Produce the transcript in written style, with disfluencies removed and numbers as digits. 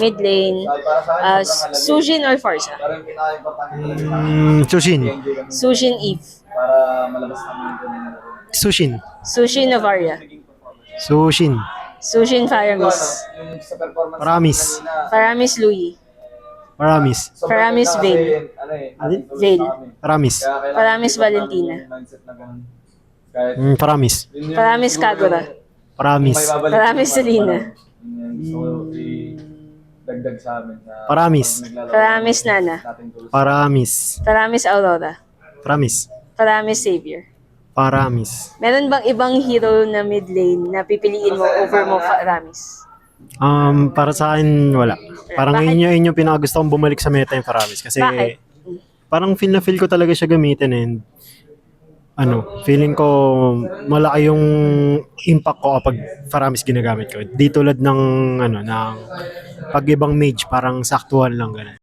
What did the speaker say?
Mid lane, Sujin or Farsa? Sushin. Sujin Eve. Sushin. Sushin Novaria. Sushin. Sujin Faramis. Paramis. Faramis Louis. Paramis. Faramis Vale. Vale. Paramis. Faramis Valentina. Paramis. Faramis Kagura. Paramis. Faramis Selena. Dagdag sa amin na Paramis. Faramis Nana. Paramis. Faramis Aurora. Paramis. Faramis Xavier. Paramis. Meron bang ibang hero na mid lane na pipiliin mo over mo Faramis? Para sa akin, wala. Parang Bakit? yun yung pinakagusto kong bumalik sa meta yung Paramis. Kasi Bakit? parang feel na feel ko talaga siya gamitin and feeling ko malaki yung impact ko kapag Paramis ginagamit ko. Di tulad ng ng pag ibang mage, parang saktuhan lang ganun.